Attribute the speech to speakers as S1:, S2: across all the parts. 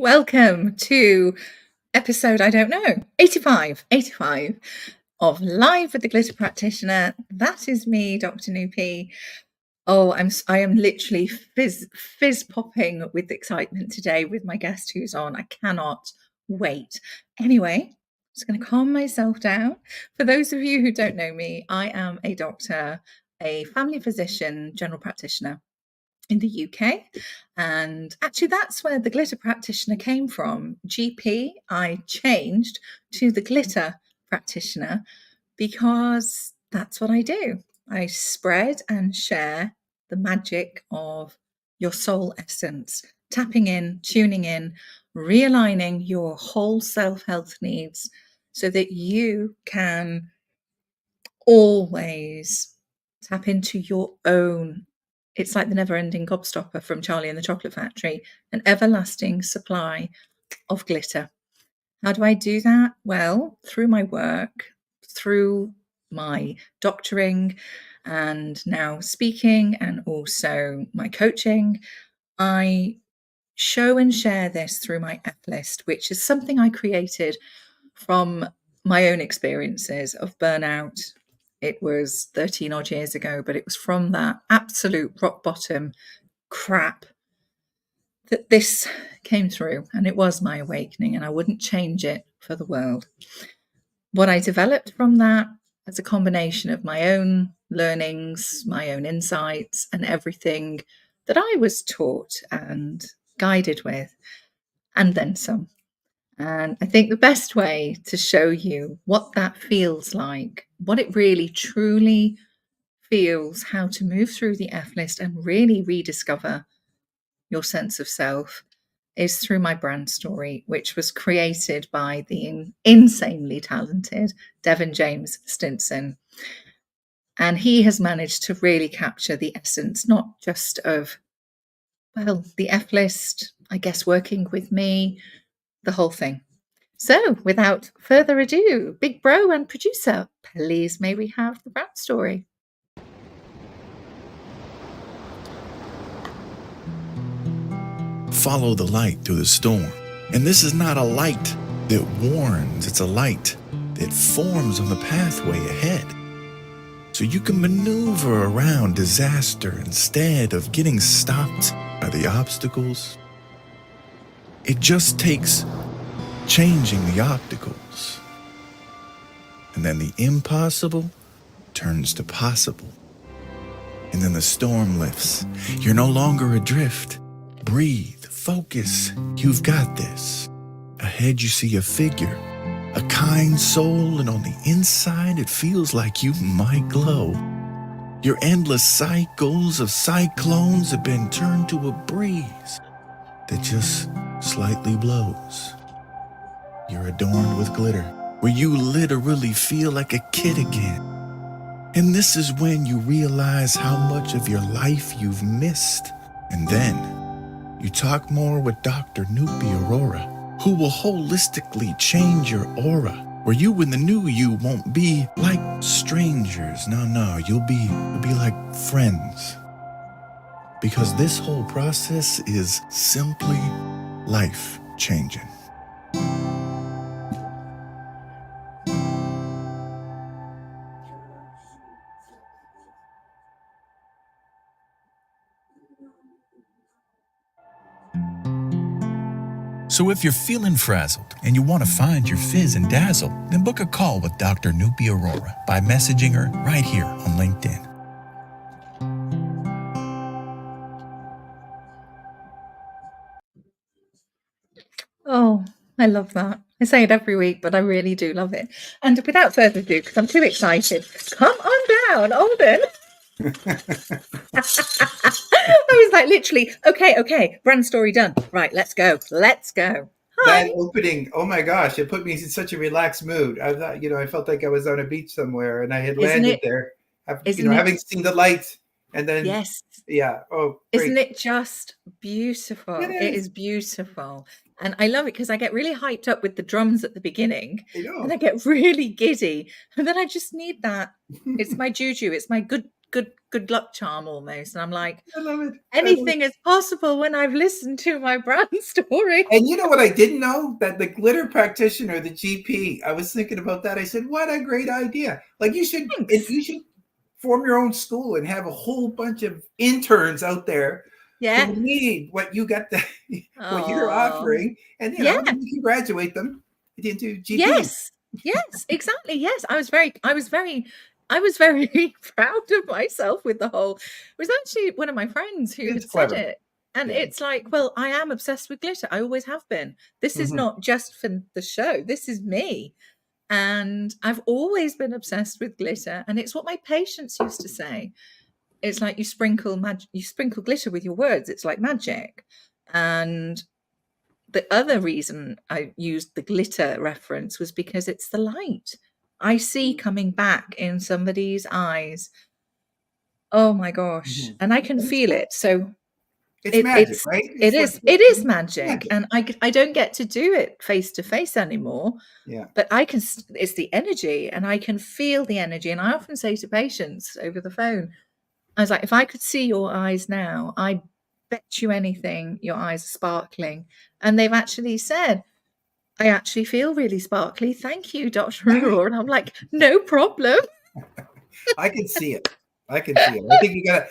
S1: Welcome to episode, 85 of Live with the Glitter Practitioner. That is me, Dr. Nupi. Oh, I am literally fizz popping with excitement today with my guest who's on. I cannot wait. Anyway, I'm just going to calm myself down. For those of you who don't know me, I am a doctor, a family physician, general practitioner in the UK. And actually, that's where the Glitter Practitioner came from. GP, I changed to the Glitter Practitioner because that's what I do. I spread and share the magic of your soul essence, tapping in, tuning in, realigning your whole self-health needs so that you can always tap into your own. It's like the never-ending gobstopper from Charlie and the Chocolate Factory, an everlasting supply of glitter. How do I do that? Well, through my work, through my doctoring, and now speaking, and also my coaching. I show and share this through my F list, which is something I created from my own experiences of burnout. It was 13 odd years ago, but it was from that absolute rock bottom crap that this came through, and it was my awakening, and I wouldn't change it for the world. What I developed from that as a combination of my own learnings, my own insights, and everything that I was taught and guided with, and then some. And I think the best way to show you what that feels like, what it really truly feels, how to move through the F list and really rediscover your sense of self, is through my brand story, which was created by the insanely talented Devin James Stinson. And he has managed to really capture the essence, not just of, well, the F list, I guess, working with me, the whole thing. So without further ado, big bro and producer, please may we have the brand story.
S2: Follow the light through the storm. And this is not a light that warns, it's a light that forms on the pathway ahead. So you can maneuver around disaster instead of getting stopped by the obstacles. It just takes changing the obstacles. And then the impossible turns to possible. And then the storm lifts. You're no longer adrift. Breathe, focus, you've got this. Ahead you see a figure, a kind soul, and on the inside it feels like you might glow. Your endless cycles of cyclones have been turned to a breeze that just slightly blows. You're adorned with glitter, where you literally feel like a kid again. And this is when you realize how much of your life you've missed. And then you talk more with Dr. Nupi Aurora, who will holistically change your aura, where you and the new you won't be like strangers. No, you'll be like friends. Because this whole process is simply life-changing. So if you're feeling frazzled and you want to find your fizz and dazzle, then book a call with Dr. Nupi Aurora by messaging her right here on LinkedIn.
S1: Oh, I love that. I say it every week, but I really do love it. And without further ado, because I'm too excited, come on down, Alden. I was like, literally, okay, brand story done. Right, let's go. Hi.
S3: That opening, oh my gosh, it put me in such a relaxed mood. I thought, I felt like I was on a beach somewhere and I had landed there, having seen the light. And then,
S1: yes.
S3: Yeah. Oh, great.
S1: Isn't it just beautiful? It is beautiful. And I love it because I get really hyped up with the drums at the beginning.
S3: I know.
S1: And I get really giddy. And then I just need that. It's my juju. It's my good good luck charm almost. And I'm like,
S3: I love it.
S1: anything is possible when I've listened to my brand story.
S3: And you know what I didn't know? That the Glitter Practitioner, the GP, I was thinking about that. I said, what a great idea. Like you should form your own school and have a whole bunch of interns out there who need what you got, what you're offering. And, you know, you can graduate them into GPs.
S1: Yes, exactly. Yes. I was very proud of myself with the whole, it was actually one of my friends who had said it. And it's like, well, I am obsessed with glitter. I always have been. This is not just for the show. This is me. And I've always been obsessed with glitter. And it's what my patients used to say. It's like you sprinkle glitter with your words. It's like magic. And the other reason I used the glitter reference was because it's the light I see coming back in somebody's eyes. Oh my gosh. And I can feel it. So
S3: it's magic, right?
S1: It is magic. And I don't get to do it face to face anymore.
S3: Yeah.
S1: But it's the energy, and I can feel the energy. And I often say to patients over the phone, I was like, if I could see your eyes now, I bet you anything your eyes are sparkling. And they've actually said, I actually feel really sparkly. Thank you, Dr. Aurora. And I'm like, no problem.
S3: I can see it. I think you gotta,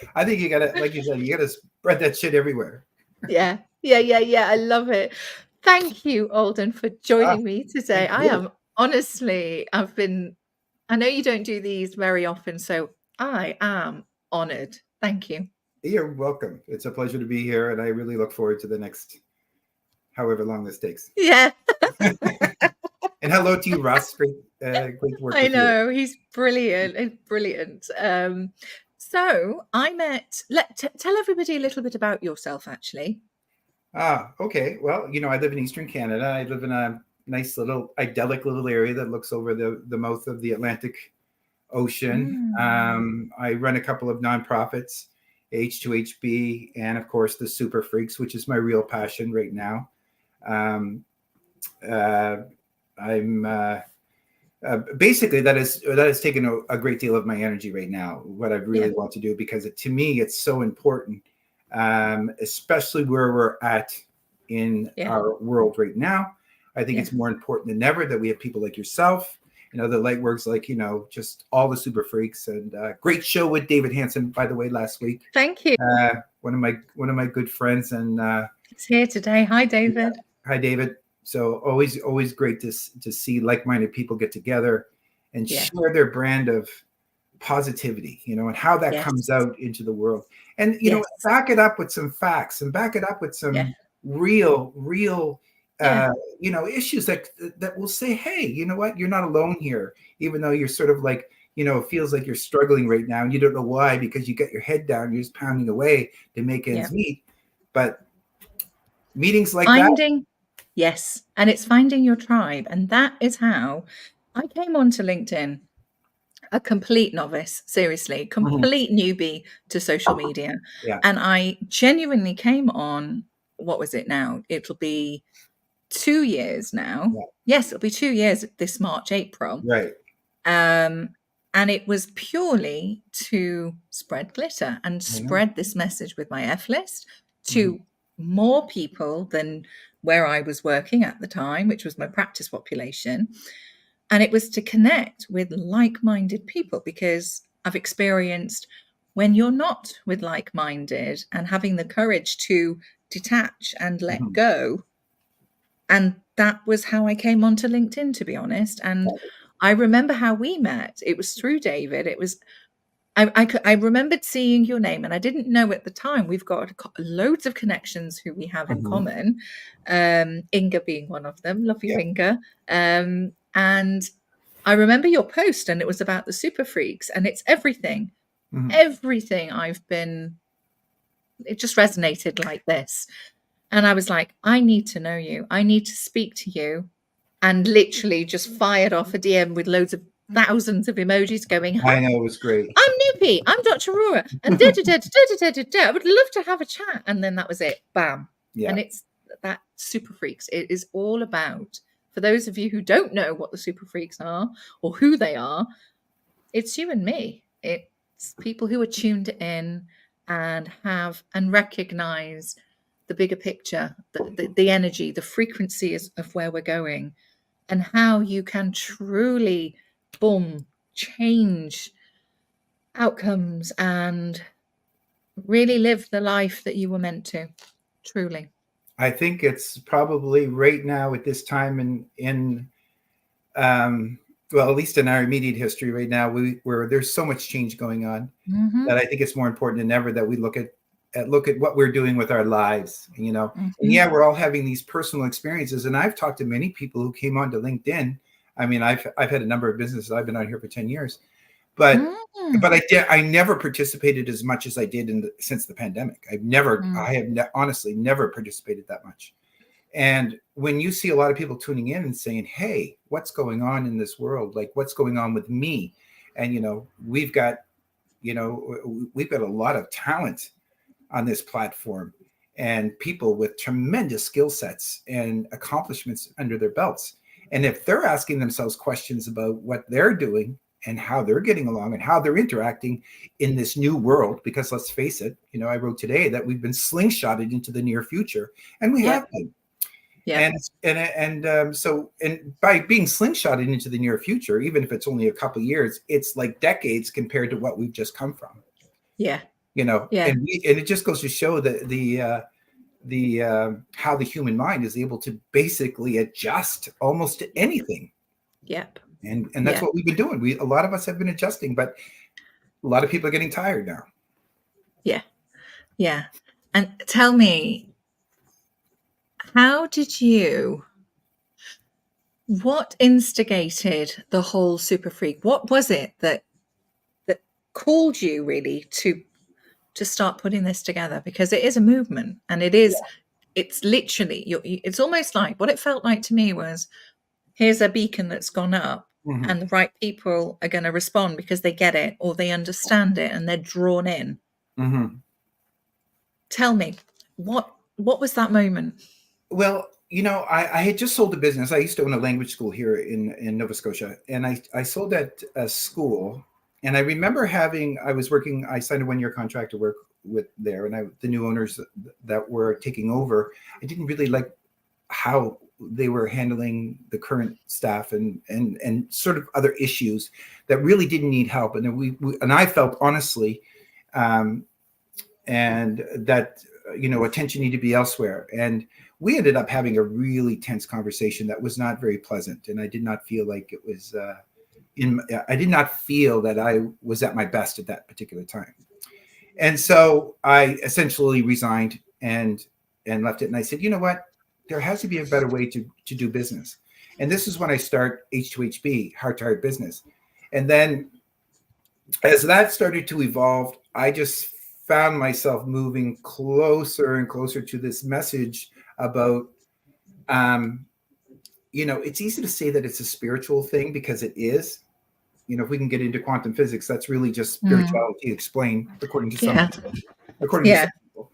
S3: like you said, you gotta spread that shit everywhere.
S1: Yeah. I love it. Thank you, Alden, for joining me today. I am honestly, I know you don't do these very often, so I am honored. Thank you.
S3: You're welcome. It's a pleasure to be here, and I really look forward to the next however long this takes.
S1: Yeah.
S3: And hello to you, Ross. Great work.
S1: I know, he's brilliant. Brilliant. So I met, tell everybody a little bit about yourself, actually.
S3: Okay. Well, you know, I live in Eastern Canada. I live in a nice little idyllic little area that looks over the mouth of the Atlantic Ocean. I run a couple of nonprofits, H2HB, and of course the Super Freaks, which is my real passion right now. I'm basically that has taken a great deal of my energy right now. What I really want to do, because to me it's so important, especially where we're at in our world right now. I think it's more important than ever that we have people like yourself and other light works, like, you know, just all the Super Freaks. And great show with David Hansen, by the way, last week.
S1: Thank you.
S3: One of my good friends, and
S1: he's here today. Hi, David.
S3: Hi, David. So always great to see like-minded people get together and share their brand of positivity, you know, and how that comes out into the world. And, you know, back it up with some facts and back it up with some real you know, issues that will say, hey, you know what, you're not alone here, even though you're sort of like, you know, it feels like you're struggling right now and you don't know why, because you got your head down, you're just pounding away to make ends meet. But meetings like that.
S1: Yes. And it's finding your tribe. And that is how I came onto LinkedIn, a complete novice, seriously, complete newbie to social media. And I genuinely came on, what was it now? It'll be 2 years now. Yes, it'll be 2 years this March, April.
S3: Right.
S1: And it was purely to spread glitter and spread this message with my F list to more people than where I was working at the time, which was my practice population. And it was to connect with like-minded people, because I've experienced when you're not with like-minded and having the courage to detach and let go. And that was how I came onto LinkedIn, to be honest. And I remember how we met. It was through David. It was, I remembered seeing your name, and I didn't know at the time. We've got loads of connections who we have in common. Inga being one of them. Love you, Inga. And I remember your post, and it was about the Super Freaks, and it's everything. Everything it just resonated like this. And I was like, I need to know you. I need to speak to you. And literally just fired off a DM with loads of thousands of emojis going,
S3: hi, I know, it was great.
S1: I'm Nippy. I'm Dr. Aurora. And I would love to have a chat. And then that was it. Bam. And it's that Super Freaks. It is all about, for those of you who don't know what the Super Freaks are or who they are, it's you and me. people who are tuned in and recognize the bigger picture, the energy, the frequency of where we're going, and how you can truly, boom, change outcomes and really live the life that you were meant to, truly.
S3: I think it's probably right now at this time in well, at least in our immediate history right now, where there's so much change going on, that I think it's more important than ever that we look at what we're doing with our lives, you know. And yeah, we're all having these personal experiences. And I've talked to many people who came onto LinkedIn. I mean, I've had a number of businesses. I've been on here for 10 years, but I never participated as much as I did since the pandemic. I have honestly never participated that much. And when you see a lot of people tuning in and saying, hey, what's going on in this world? Like, what's going on with me? And, you know, we've got a lot of talent on this platform and people with tremendous skill sets and accomplishments under their belts. And if they're asking themselves questions about what they're doing and how they're getting along and how they're interacting in this new world, because let's face it, you know, I wrote today that we've been slingshotted into the near future, and we have been. Yeah. So by being slingshotted into the near future, even if it's only a couple of years, it's like decades compared to what we've just come from.
S1: Yeah.
S3: You know, and it just goes to show that how the human mind is able to basically adjust almost to anything.
S1: Yep.
S3: And that's what we've been doing. A lot of us have been adjusting, but a lot of people are getting tired now.
S1: Yeah. Yeah. And tell me, what instigated the whole Super Freak? What was it that called you really to start putting this together? Because it is a movement, and it's literally, it's almost like, what it felt like to me was, here's a beacon that's gone up, and the right people are going to respond because they get it or they understand it and they're drawn in. Tell me, what was that moment?
S3: Well, you know, I had just sold a business. I used to own a language school here in Nova Scotia, and I sold at a school. And I remember I signed a 1-year contract to work with there, and the new owners that were taking over, I didn't really like how they were handling the current staff and sort of other issues that really didn't need help. And I felt honestly, and that, you know, attention needed to be elsewhere. And we ended up having a really tense conversation that was not very pleasant. And I did not feel like it was, I did not feel that I was at my best at that particular time. And so I essentially resigned and left it. And I said, you know what? There has to be a better way to do business. And this is when I start H2HB, Heart to Heart Business. And then as that started to evolve, I just found myself moving closer and closer to this message about, you know, it's easy to say that it's a spiritual thing because it is. You know, if we can get into quantum physics, that's really just spirituality explained according to some people.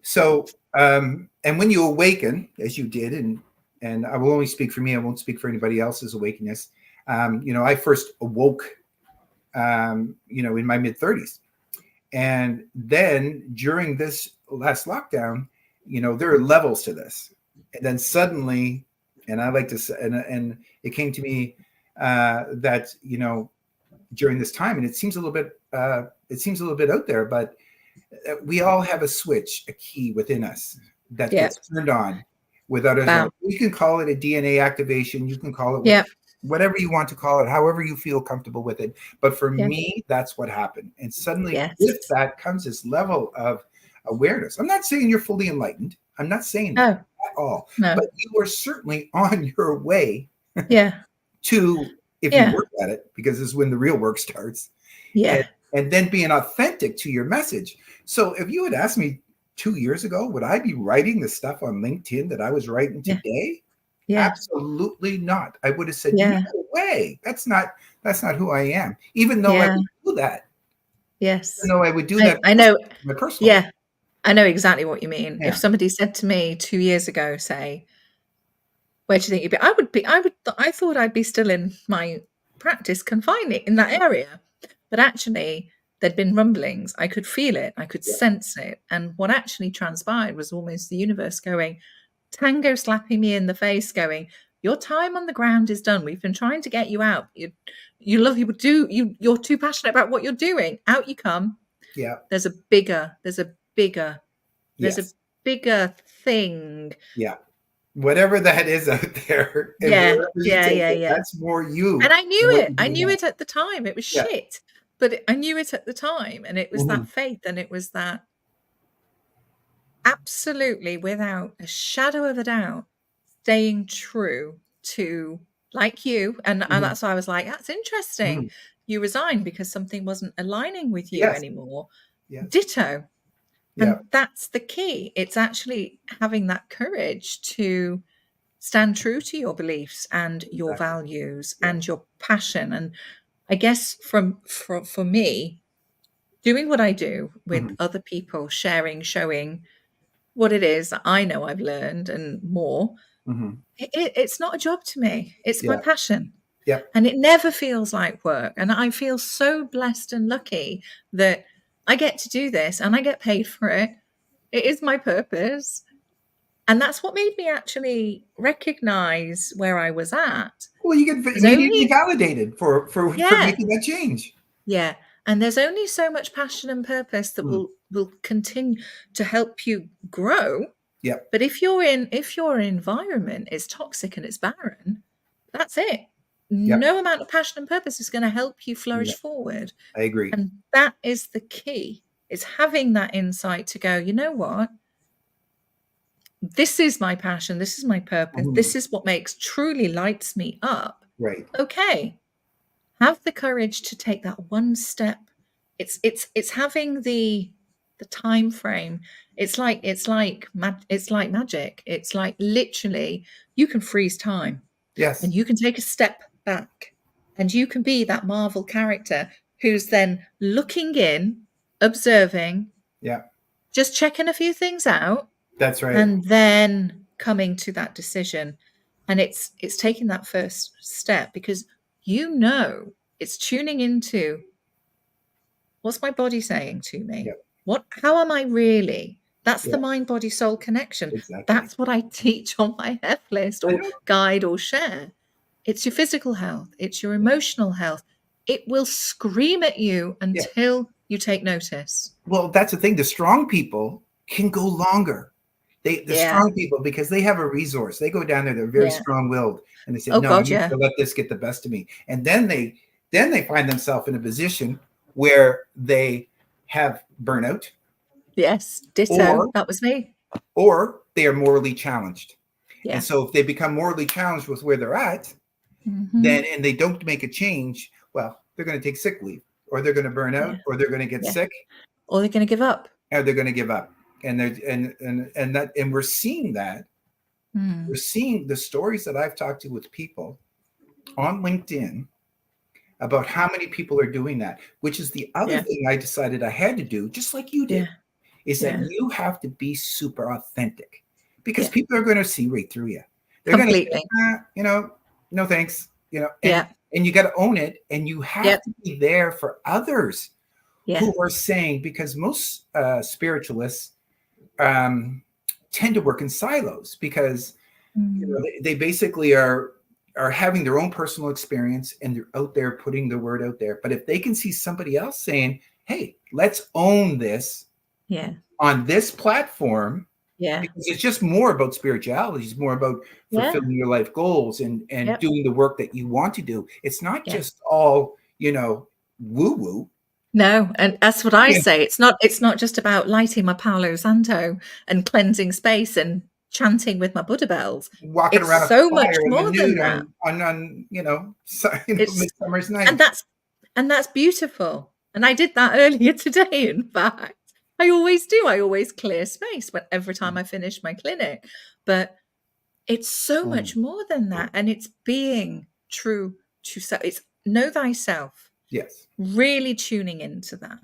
S3: So, and when you awaken, as you did, and I will only speak for me, I won't speak for anybody else's awakeness. You know, I first awoke, you know, in my mid-30s. And then during this last lockdown, you know, there are levels to this. And then suddenly, and I like to say, and it came to me that, you know, during this time, and it seems a little bit out there, but we all have a switch, a key within us that gets turned on without us. You can call it a DNA activation. You can call it whatever you want to call it, however you feel comfortable with it. But for me, that's what happened. And suddenly with that comes this level of awareness. I'm not saying you're fully enlightened. I'm not saying that at all. No. But you are certainly on your way to, if you work at it, because this is when the real work starts. And then being authentic to your message. So if you had asked me 2 years ago, would I be writing the stuff on LinkedIn that I was writing today? Absolutely not. I would have said, no way. That's not who I am. Even though I would do that.
S1: Yes.
S3: Even though I would do that.
S1: I know.
S3: My personal.
S1: Yeah. I know exactly what you mean. If somebody said to me 2 years ago, say, where do you think you'd be? I thought I'd be still in my practice confining in that area. But actually, there'd been rumblings. I could feel it. I could sense it. And what actually transpired was almost the universe going, tango slapping me in the face, going, your time on the ground is done. We've been trying to get you out. You're too passionate about what you're doing. Out you come.
S3: Yeah.
S1: There's a bigger thing.
S3: Yeah. Whatever that is out there. That's more you.
S1: And I knew it. I knew it at the time. It was shit. But I knew it at the time. And it was that faith. And it was that absolutely, without a shadow of a doubt, staying true to, like you. And that's why I was like, that's interesting. You resigned because something wasn't aligning with you anymore. Ditto. And that's the key. It's actually having that courage to stand true to your beliefs and your values and your passion. And I guess for me, doing what I do with other people, sharing, showing what it is that I know I've learned and more, it's not a job to me. It's my passion. And it never feels like work. And I feel so blessed and lucky that I get to do this and I get paid for it. It is my purpose. And that's what made me actually recognize where I was at.
S3: Well, you get immediately validated for making that change.
S1: Yeah. And there's only so much passion and purpose that will continue to help you grow.
S3: Yeah.
S1: But if your environment is toxic and it's barren, that's it. No amount of passion and purpose is going to help you flourish forward.
S3: I agree.
S1: And that is the key. It's having that insight to go, you know what? This is my passion. This is my purpose. This is what truly lights me up.
S3: Right.
S1: Okay. Have the courage to take that one step. It's having the time frame. It's like magic. It's like literally you can freeze time.
S3: Yes.
S1: And you can take a step back and you can be that Marvel character who's then looking in, observing, just checking a few things out.
S3: That's right.
S1: And then coming to that decision. And it's taking that first step because it's tuning into what's my body saying to me? How am I really? That's the mind, body, soul connection.
S3: Exactly.
S1: That's what I teach on my F list or guide or share. It's your physical health. It's your emotional health. It will scream at you until you take notice.
S3: Well, that's the thing. The strong people can go longer. The strong people, because they have a resource. They go down there, they're very strong-willed, and they say, "No, I'm going to let this get the best of me." And then they find themselves in a position where they have burnout.
S1: Yes, ditto. That was me.
S3: Or they are morally challenged. Yeah. And so if they become morally challenged with where they're at, then and they don't make a change, well, they're going to take sick leave, or they're going to burn out, or they're going to get sick,
S1: or they're going to give up.
S3: Or they're going to give up. And we're seeing that. We're seeing the stories that I've talked to with people on LinkedIn about how many people are doing that, which is the other thing I decided I had to do, just like you did, is that you have to be super authentic, because people are going to see right through you. They're going to say, no thanks, and you got to own it, and you have to be there for others who are saying, because most spiritualists tend to work in silos, because they basically are having their own personal experience, and they're out there putting the word out there. But if they can see somebody else saying, "Hey, let's own this on this platform," because it's just more about spirituality, it's more about fulfilling your life goals and doing the work that you want to do. It's not just all woo-woo.
S1: No, and that's what I say. It's not just about lighting my Palo Santo and cleansing space and chanting with my Buddha bells.
S3: Walking
S1: it's
S3: around
S1: so much more than that.
S3: On Midsummer's Night.
S1: And that's beautiful. And I did that earlier today, in fact. I always do. I always clear space every time I finish my clinic. But it's so much more than that. And it's being true to self. It's know thyself.
S3: Yes.
S1: Really tuning into that.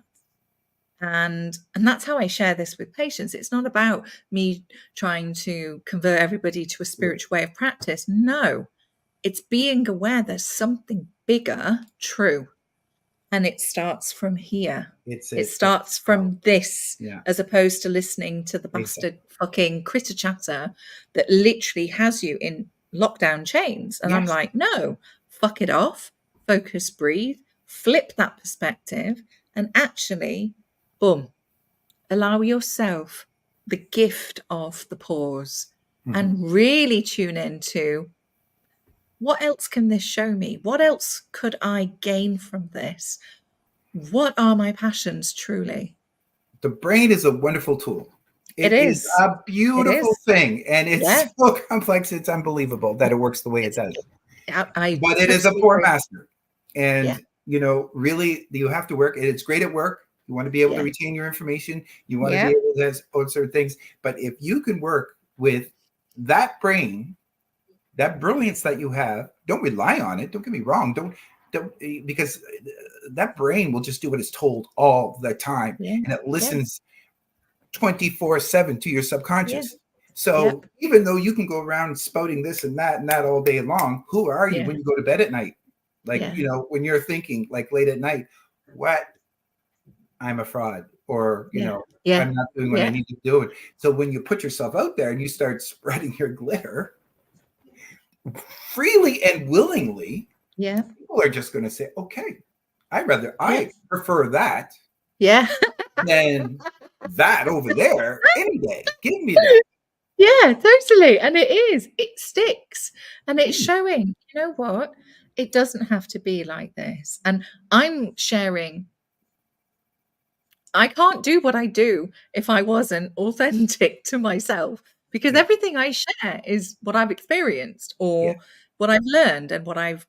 S1: And that's how I share this with patients. It's not about me trying to convert everybody to a spiritual way of practice. No, it's being aware there's something bigger true. And it starts from here.
S3: It
S1: starts from this,
S3: yeah,
S1: as opposed to listening to the bastard fucking critter chatter that literally has you in lockdown chains. And I'm
S3: yes.
S1: like, no, fuck it off, focus, breathe, flip that perspective, and actually, boom, allow yourself the gift of the pause and really tune into what else can this show me? What else could I gain from this? What are my passions truly?
S3: The brain is a wonderful tool.
S1: It
S3: It is
S1: is.
S3: a beautiful thing, and it's so complex. It's unbelievable that it works the way it does.
S1: I
S3: But it is a
S1: totally
S3: poor
S1: agree.
S3: master, and really, you have to work. It's great at work. You want to be able to retain your information. You want to be able to answer things. But if you can work with that brain, that brilliance that you have, don't rely on it. Don't get me wrong. Don't because that brain will just do what it's told all the time, and it listens 24/7 to your subconscious. So even though you can go around spouting this and that all day long, who are you when you go to bed at night? Like, when you're thinking like late at night, what? I'm a fraud, or, I'm not doing what I need to do. So when you put yourself out there and you start spreading your glitter freely and willingly, people are just going to say, okay, I prefer that than that over there any day. Give me that.
S1: Yeah, totally. And it sticks, and it's showing, you know what? It doesn't have to be like this. And I'm sharing, I can't do what I do if I wasn't authentic to myself, because everything I share is what I've experienced or what I've learned and what I've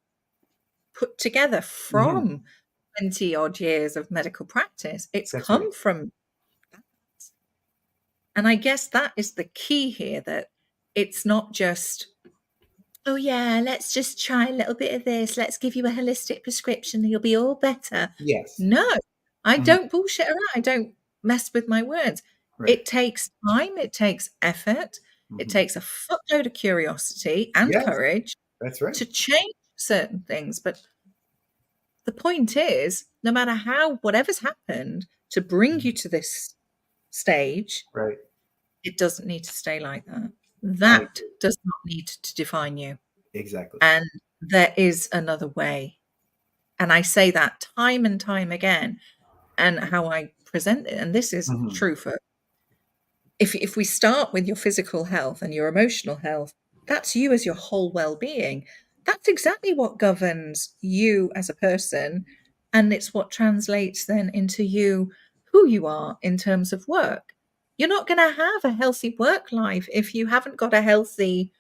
S1: put together from 20 odd years of medical practice. It's come from that. And I guess that is the key here, that it's not just, oh yeah, let's just try a little bit of this. Let's give you a holistic prescription and you'll be all better.
S3: Yes.
S1: No, I don't bullshit around. I don't mess with my words. It takes time. It takes effort. It takes a fuckload of curiosity and courage to change certain things. But the point is, no matter whatever's happened to bring you to this stage, it doesn't need to stay like that. That does not need to define you.
S3: Exactly.
S1: And there is another way. And I say that time and time again, and how I present it. And this is true for, if we start with your physical health and your emotional health, that's you as your whole well-being. That's exactly what governs you as a person. And it's what translates then into you, who you are in terms of work. You're not going to have a healthy work life if you haven't got a healthy,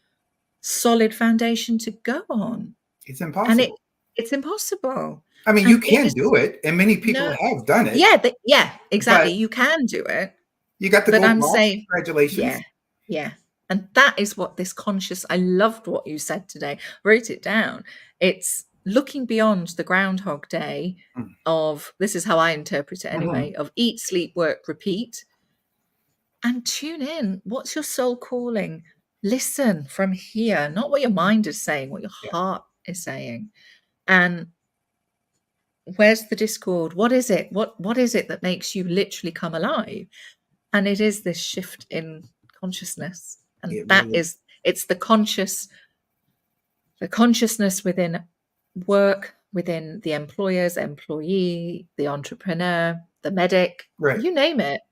S1: solid foundation to go on.
S3: It's impossible.
S1: And it's impossible.
S3: I mean, you can do it, and many people have done it.
S1: Yeah, exactly. You can do it.
S3: You got the gold box. Congratulations.
S1: Yeah. And that is what this conscious, I loved what you said today, wrote it down. It's looking beyond the Groundhog Day of, this is how I interpret it anyway, of eat, sleep, work, repeat, and tune in. What's your soul calling? Listen from here, not what your mind is saying, what your heart is saying. And where's the discord? What is it? What is it that makes you literally come alive? And it is this shift in consciousness. And it's the consciousness within work, within the employer's employee, the entrepreneur, the medic, you name it.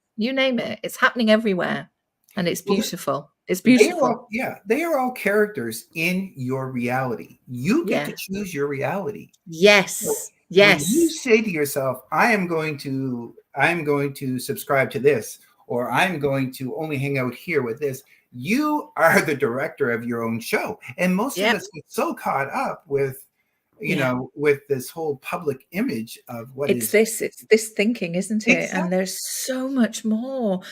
S1: It's happening everywhere. And it's beautiful. It's beautiful.
S3: They are all characters in your reality. You get to choose your reality.
S1: Yes.
S3: So when you say to yourself, I am going to subscribe to this, or I'm going to only hang out here with this, you are the director of your own show. And most of us get so caught up with, with this whole public image of what
S1: it's this thinking, isn't it?
S3: Exactly.
S1: And there's so much more.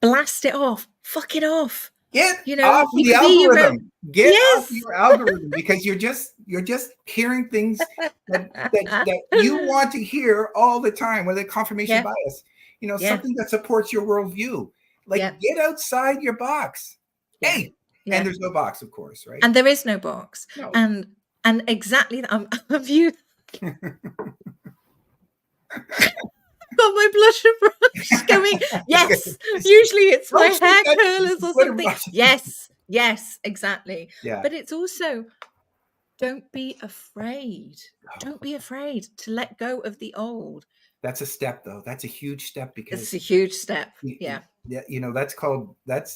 S1: Blast it off. Fuck it off.
S3: Get off the algorithm. Get off your algorithm, because you're just hearing things that you want to hear all the time, with a confirmation bias. Something that supports your worldview. Get outside your box. Hey, and there's no box, of course, right?
S1: And there is no box. No. And exactly that. I'm you. Got my blusher brush going. Yes. Usually it's my hair curlers or something. Yes, exactly.
S3: Yeah.
S1: But it's also, don't be afraid. Don't be afraid to let go of the old.
S3: That's a step, though. That's a huge step, because
S1: It's a huge step. Yeah.
S3: That's called, that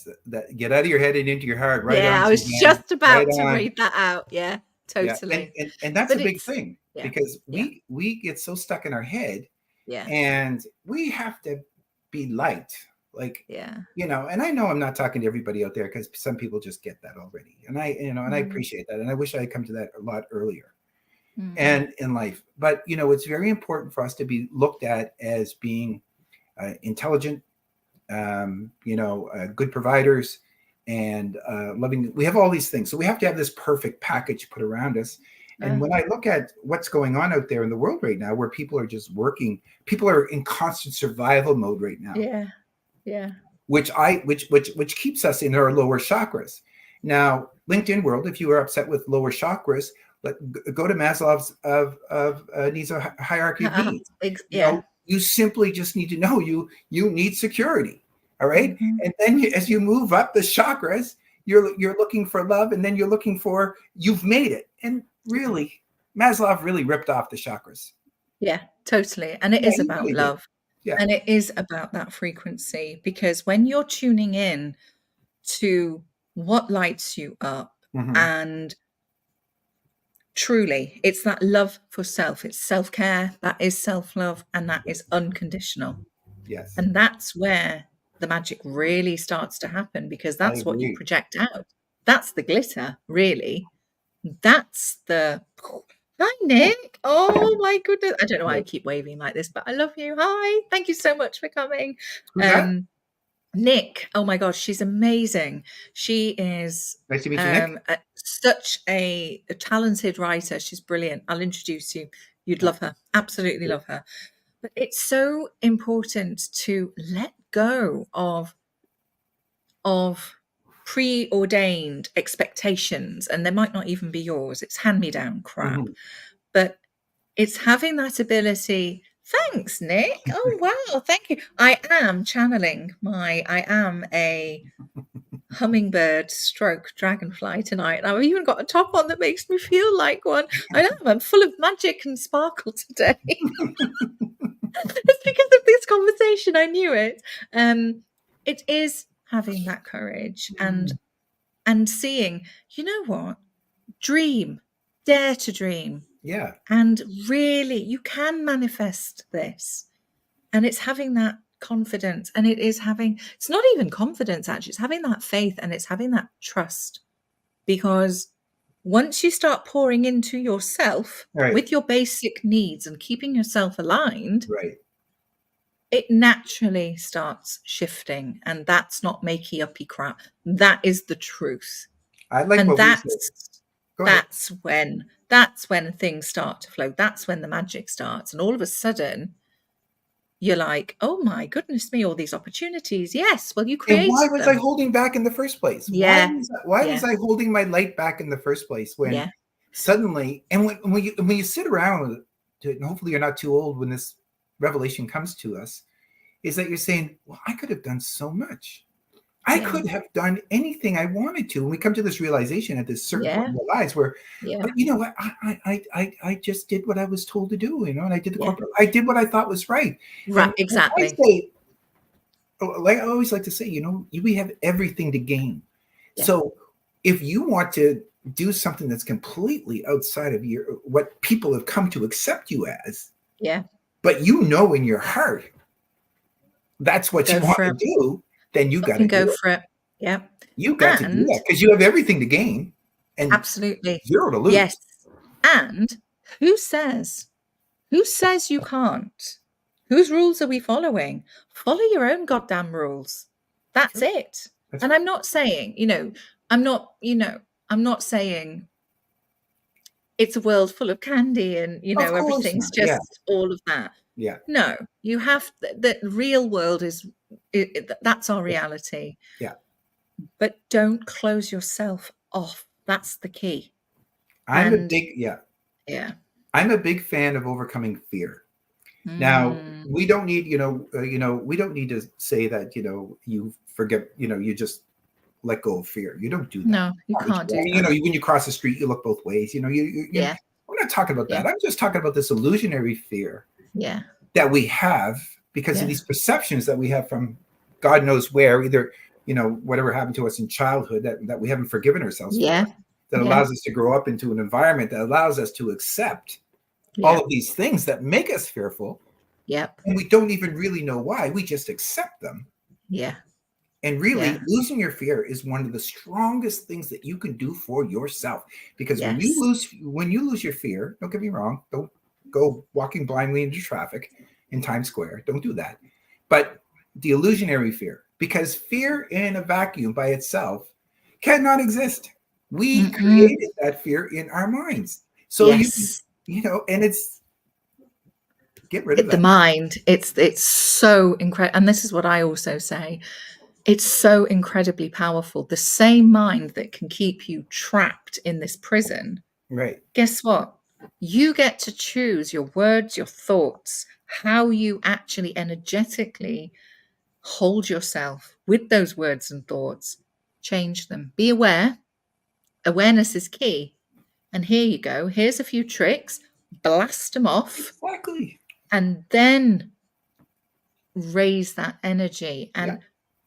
S3: get out of your head and into your heart, right on,
S1: Yeah, I was
S3: Suzanne.
S1: just about
S3: Right
S1: to
S3: on.
S1: read that out. Yeah,
S3: Yeah.
S1: totally.
S3: And that's a
S1: But
S3: big
S1: it's,
S3: thing,
S1: yeah,
S3: because
S1: yeah,
S3: we get so stuck in our head,
S1: yeah,
S3: and we have to be light. Like,
S1: yeah.
S3: and I know I'm not talking to everybody out there, because some people just get that already. And I appreciate that. And I wish I had come to that a lot earlier and in life. But, it's very important for us to be looked at as being intelligent, good providers, and loving. We have all these things. So we have to have this perfect package put around us. And when I look at what's going on out there in the world right now, where people are just working, people are in constant survival mode right now.
S1: Yeah.
S3: Which keeps us in our lower chakras. Now, LinkedIn world, if you are upset with lower chakras, go to Maslow's of needs hierarchy of needs. You simply just need to know you need security. All right. And then as you move up the chakras, you're looking for love, and then you're looking for, you've made it. And really, Maslow really ripped off the chakras.
S1: Yeah, totally. And it is about
S3: really
S1: love.
S3: Yeah.
S1: And it is about that frequency, because when you're tuning in to what lights you up, and truly, it's that love for self. It's self-care, that is self-love, and that is unconditional.
S3: Yes.
S1: And that's where the magic really starts to happen, because that's what you project out. That's the glitter, really. That's the... Hi, Nick. Oh, my goodness. I don't know why I keep waving like this, but I love you. Hi. Thank you so much for coming.
S3: Who's that?
S1: Nick. Oh, my gosh. She's amazing. She is
S3: nice to meet you, Nick.
S1: Such a talented writer. She's brilliant. I'll introduce you. You'd love her. Absolutely love her. But it's so important to let go of preordained expectations, and they might not even be yours. It's hand-me-down crap. But it's having that ability. Thanks, Nick. Oh, wow. Thank you. I am channeling I am a hummingbird stroke dragonfly tonight. And I've even got a top on that makes me feel like one. I am. I'm full of magic and sparkle today. It's because of this conversation. I knew it. It is having that courage and seeing, you know what? Dream. Dare to dream.
S3: Yeah.
S1: And really, you can manifest this. And it's having that confidence. And it's not even confidence, actually. It's having that faith, and it's having that trust. Because once you start pouring into yourself with your basic needs and keeping yourself aligned, it naturally starts shifting. And that's not makey-uppy crap. That is the truth.
S3: I like, and
S1: that's when things start to flow. That's when the magic starts. And all of a sudden, you're like, oh my goodness me, all these opportunities. Yes, well, you created them.
S3: And why was I holding back in the first place?
S1: Yeah.
S3: Why was I holding my light back in the first place when suddenly, and when you sit around with it, and hopefully you're not too old when this revelation comes to us, is that you're saying, well, I could have done so much. I could have done anything I wanted to. And we come to this realization at this certain point in our lives where, but you know what, I just did what I was told to do, and I did I did what I thought was right.
S1: Right, exactly.
S3: I say, like I always like to say, we have everything to gain. Yeah. So if you want to do something that's completely outside of what people have come to accept you as, but in your heart, that's what you want to do, then you got to
S1: go for it. Yeah.
S3: You got to do that, because you have everything to gain and
S1: absolutely
S3: zero to lose.
S1: Yes. And who says you can't? Whose rules are we following? Follow your own goddamn rules. That's it. And I'm not saying, I'm not saying it's a world full of candy and, everything's just all of that.
S3: Yeah.
S1: No, you have the real world that's our reality.
S3: Yeah.
S1: But don't close yourself off. That's the key.
S3: I'm a big fan of overcoming fear. Now, we don't need, we don't need to say that, you forget, you just let go of fear. You don't do that.
S1: No, you can't do that.
S3: When you cross the street, you look both ways.
S1: Yeah.
S3: We're not talking about that. I'm just talking about this illusionary fear.
S1: Yeah.
S3: That we have because of these perceptions that we have from God knows where, either, whatever happened to us in childhood that we haven't forgiven ourselves for, that allows us to grow up into an environment that allows us to accept all of these things that make us fearful.
S1: Yep.
S3: And we don't even really know why. We just accept them.
S1: Yeah.
S3: And really, losing your fear is one of the strongest things that you can do for yourself. Because when you lose your fear, don't get me wrong, don't go walking blindly into traffic in Times Square. Don't do that. But the illusionary fear, because fear in a vacuum by itself cannot exist. We created that fear in our minds. So and it's get rid of that.
S1: The mind. It's so incredible. And this is what I also say. It's so incredibly powerful. The same mind that can keep you trapped in this prison.
S3: Right.
S1: Guess what? You get to choose your words, your thoughts, how you actually energetically hold yourself with those words and thoughts. Change them. Be aware. Awareness is key. And here you go. Here's a few tricks. Blast them off.
S3: Exactly.
S1: And then raise that energy. And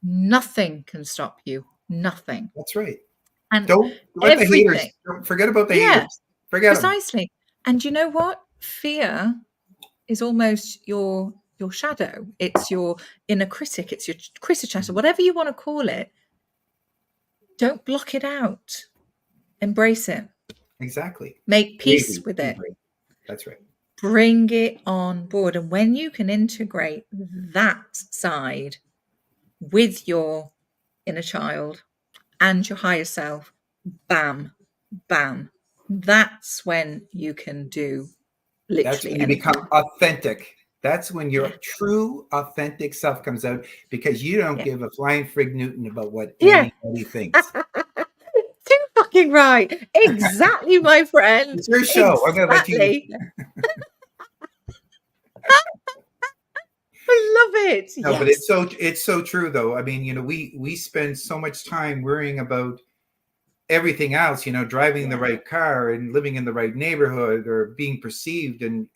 S1: nothing can stop you. Nothing.
S3: That's right.
S1: And
S3: don't let the haters. Don't forget about the haters. Forget
S1: precisely. Them. And you know what? Fear is almost your shadow. It's your inner critic. It's your critic chatter, whatever you want to call it. Don't block it out. Embrace it.
S3: Exactly.
S1: Make peace with it.
S3: That's right.
S1: Bring it on board. And when you can integrate that side with your inner child and your higher self, bam, bam. That's when you can do literally
S3: That's when you
S1: anything.
S3: become authentic. That's when your true authentic self comes out, because you don't give a flying frig Newton about what anybody thinks.
S1: Too fucking right. Exactly, my friend.
S3: It's your show.
S1: Exactly.
S3: I'm going to let you.
S1: I love it.
S3: No, but it's so true though. I mean, we spend so much time worrying about everything else, driving the right car and living in the right neighborhood, or being perceived and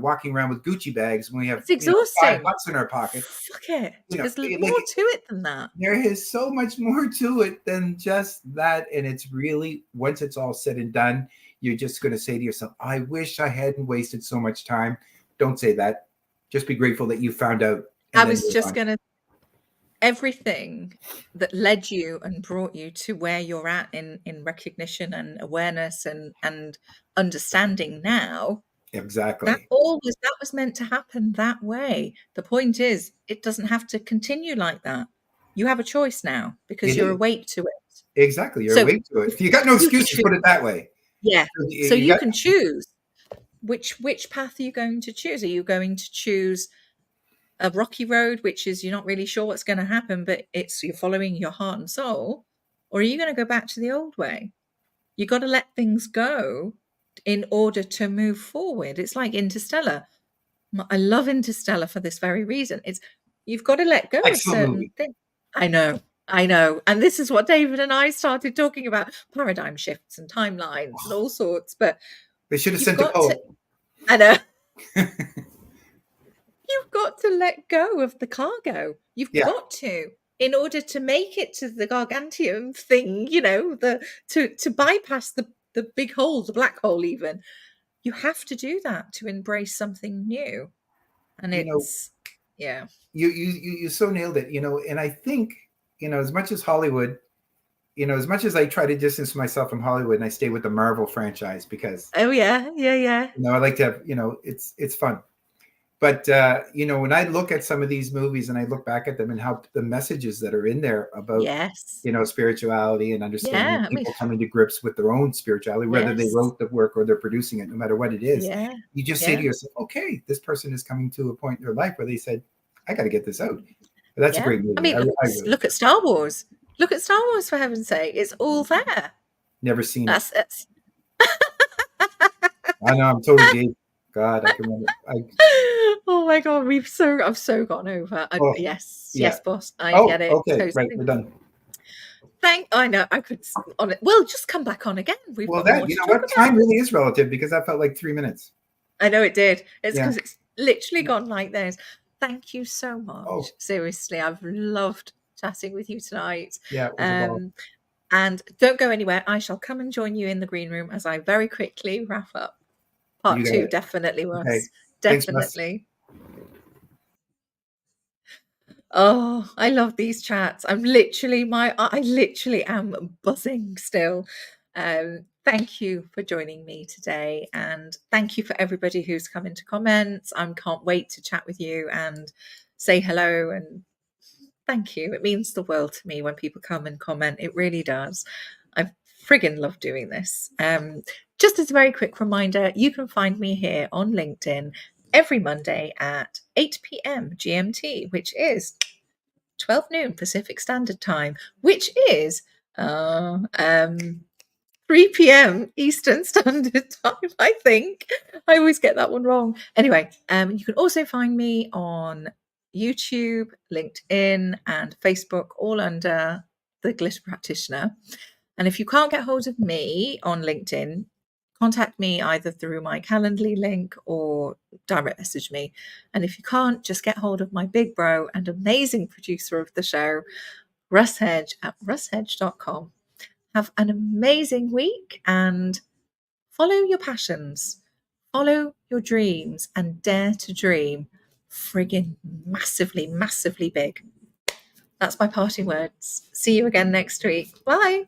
S3: walking around with Gucci bags when we have
S1: it's exhausting.
S3: $5 in our pocket.
S1: Fuck it. There's more to it than that.
S3: There is so much more to it than just that. And it's really, once it's all said and done, you're just going to say to yourself, I wish I hadn't wasted so much time. Don't say that. Just be grateful that you found out.
S1: I was just going to, everything that led you and brought you to where you're at in recognition and awareness and understanding now.
S3: Exactly.
S1: That was meant to happen that way. The point is, it doesn't have to continue like that. You have a choice now because you're awake to it.
S3: Exactly. You're awake to it. You got no excuse to put it that way.
S1: Yeah. So you can choose which path are you going to choose? Are you going to choose a rocky road, which is you're not really sure what's going to happen, but you're following your heart and soul? Or are you going to go back to the old way? You got to let things go in order to move forward. It's like Interstellar. I love Interstellar for this very reason. You've got to let go of certain things. I know. And this is what David and I started talking about, paradigm shifts and timelines and all sorts. But
S3: they should have sent a poem.
S1: I know. You've got to let go of the cargo. You've got to, in order to make it to the gargantuan thing, to bypass the big hole, the black hole even. You have to do that to embrace something new. And
S3: you so nailed it, and I think, as much as Hollywood, as much as I try to distance myself from Hollywood, and I stay with the Marvel franchise because
S1: I like to have,
S3: it's fun. But when I look at some of these movies and I look back at them and how the messages that are in there about spirituality and understanding people coming to grips with their own spirituality, whether they wrote the work or they're producing it, no matter what it is, you just say to yourself, okay, this person is coming to a point in their life where they said, I got to get this out. But that's a great movie.
S1: I mean, look at Star Wars. Look at Star Wars, for heaven's sake. It's all there.
S3: Never seen it.
S1: That's
S3: I know, I'm totally gay. God, I can remember.
S1: Oh my God, I've so gone over. Yes, boss, I get it.
S3: Okay,
S1: Totally.
S3: right, we're done.
S1: I know I could on it. Well, just come back on again. We've got more to talk about.
S3: Time really is relative, because that felt like 3 minutes.
S1: I know it did. It's because it's literally gone like this. Thank you so much. Seriously, I've loved chatting with you tonight.
S3: Yeah, it was a ball.
S1: And don't go anywhere. I shall come and join you in the green room as I very quickly wrap up. Part 2, definitely, Russ.
S3: Okay.
S1: Definitely. Oh, I love these chats. I literally am buzzing still. Thank you for joining me today, and thank you for everybody who's come into comments. I can't wait to chat with you and say hello, and thank you. It means the world to me when people come and comment. It really does. I friggin' love doing this. Just as a very quick reminder, you can find me here on LinkedIn every Monday at 8 p.m. GMT, which is 12 noon Pacific Standard Time, which is 3 p.m. Eastern Standard Time, I think. I always get that one wrong. Anyway, you can also find me on YouTube, LinkedIn, and Facebook, all under the Glitter Practitioner. And if you can't get hold of me on LinkedIn, contact me either through my Calendly link or direct message me. And if you can't, just get hold of my big bro and amazing producer of the show, Russ Hedge, at russhedge.com. Have an amazing week and follow your passions, follow your dreams, and dare to dream friggin' massively, massively big. That's my parting words. See you again next week. Bye.